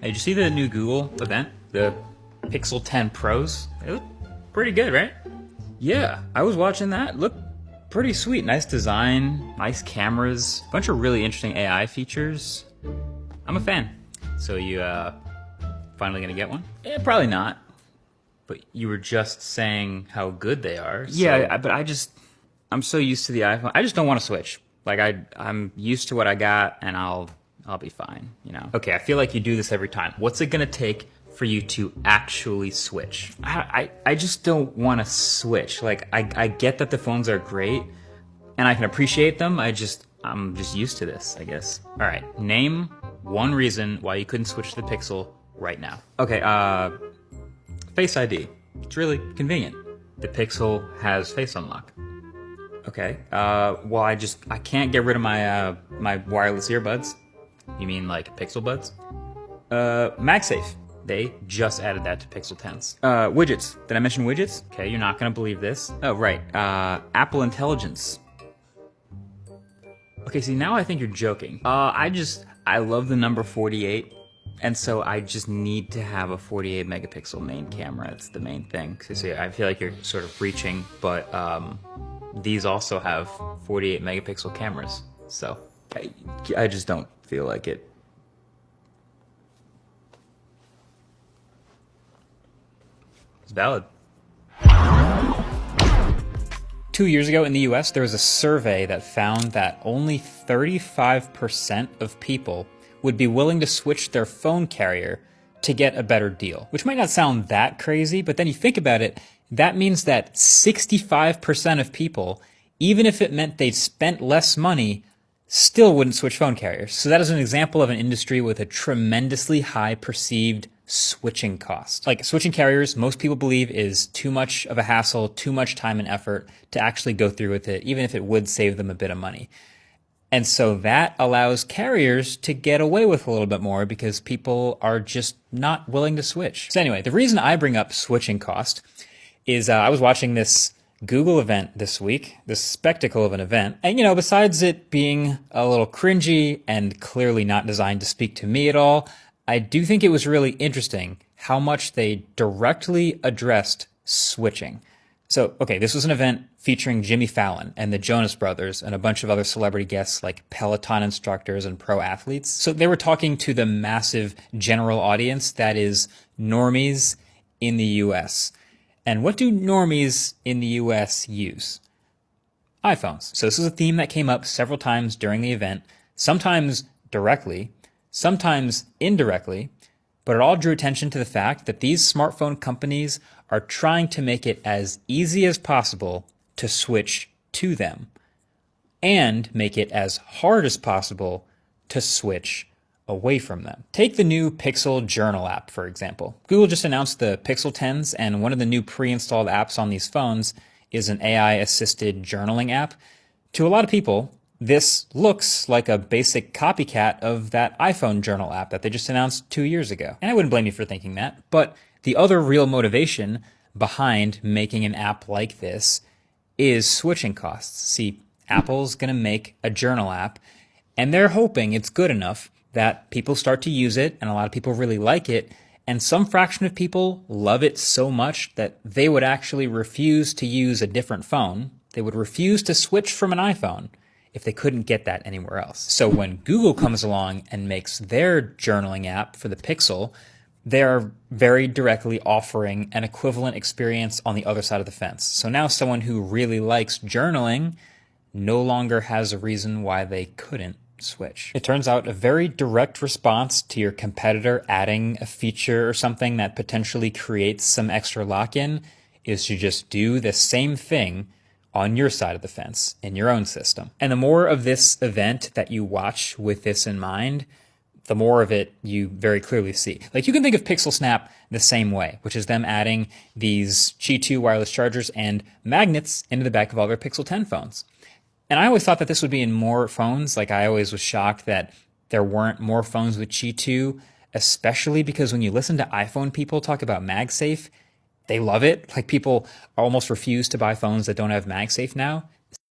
Hey, did you see the new Google event? The Pixel 10 Pros? They look pretty good, right? Yeah, I was watching that. Looked pretty sweet. Nice design, nice cameras, a bunch of really interesting AI features. I'm a fan. So you finally gonna get one? Eh, probably not. But you were just saying how good they are. So. Yeah, but I'm so used to the iPhone. I just don't want to switch. Like I'm used to what I got, and I'll be fine. You know. Okay, I feel like you do this every time. What's it gonna take for you to actually switch? I just don't want to switch. Like I get that the phones are great, and I can appreciate them. I'm just used to this, I guess. All right, name one reason why you couldn't switch to the Pixel right now. Okay, Face ID. It's really convenient. The Pixel has Face Unlock. Okay. Well, I can't get rid of my my wireless earbuds. You mean like Pixel Buds? MagSafe. They just added that to Pixel 10s. Widgets. Did I mention widgets? Okay, you're not gonna believe this. Oh, right. Apple Intelligence. Okay, see, now I think you're joking. I love the number 48. And so I just need to have a 48 megapixel main camera. It's the main thing. So I feel like you're sort of reaching, but these also have 48 megapixel cameras. So I just don't feel like it. It's valid. 2 years ago in the US, there was a survey that found that only 35% of people would be willing to switch their phone carrier to get a better deal. Which might not sound that crazy, but then you think about it, that means that 65% of people, even if it meant they spent less money, still wouldn't switch phone carriers. So that is an example of an industry with a tremendously high perceived switching cost. Like switching carriers, most people believe is too much of a hassle, too much time and effort to actually go through with it, even if it would save them a bit of money. And so that allows carriers to get away with a little bit more because people are just not willing to switch. So anyway, the reason I bring up switching cost is I was watching this Google event this week, this spectacle of an event. And, you know, besides it being a little cringy and clearly not designed to speak to me at all, I do think it was really interesting how much they directly addressed switching. So, okay, this was an event featuring Jimmy Fallon and the Jonas Brothers and a bunch of other celebrity guests like Peloton instructors and pro athletes. So they were talking to the massive general audience that is normies in the US. And what do normies in the US use? iPhones. So this is a theme that came up several times during the event, sometimes directly, sometimes indirectly, but it all drew attention to the fact that these smartphone companies are trying to make it as easy as possible to switch to them and make it as hard as possible to switch away from them. Take the new Pixel Journal app, for example. Google just announced the Pixel 10s, and one of the new pre-installed apps on these phones is an AI-assisted journaling app. To a lot of people, this looks like a basic copycat of that iPhone journal app that they just announced 2 years ago. And I wouldn't blame you for thinking that, but the other real motivation behind making an app like this is switching costs. See, Apple's going to make a journal app, and they're hoping it's good enough that people start to use it, and a lot of people really like it, and some fraction of people love it so much that they would actually refuse to use a different phone. They would refuse to switch from an iPhone if they couldn't get that anywhere else. So when Google comes along and makes their journaling app for the Pixel, they're very directly offering an equivalent experience on the other side of the fence. So now someone who really likes journaling no longer has a reason why they couldn't switch. It turns out a very direct response to your competitor adding a feature or something that potentially creates some extra lock-in is to just do the same thing on your side of the fence in your own system. And the more of this event that you watch with this in mind, the more of it you very clearly see. Like you can think of Pixel Snap the same way, which is them adding these Qi 2 wireless chargers and magnets into the back of all their Pixel 10 phones. And I always thought that this would be in more phones. Like I always was shocked that there weren't more phones with Qi 2, especially because when you listen to iPhone people talk about MagSafe, they love it. Like people almost refuse to buy phones that don't have MagSafe now.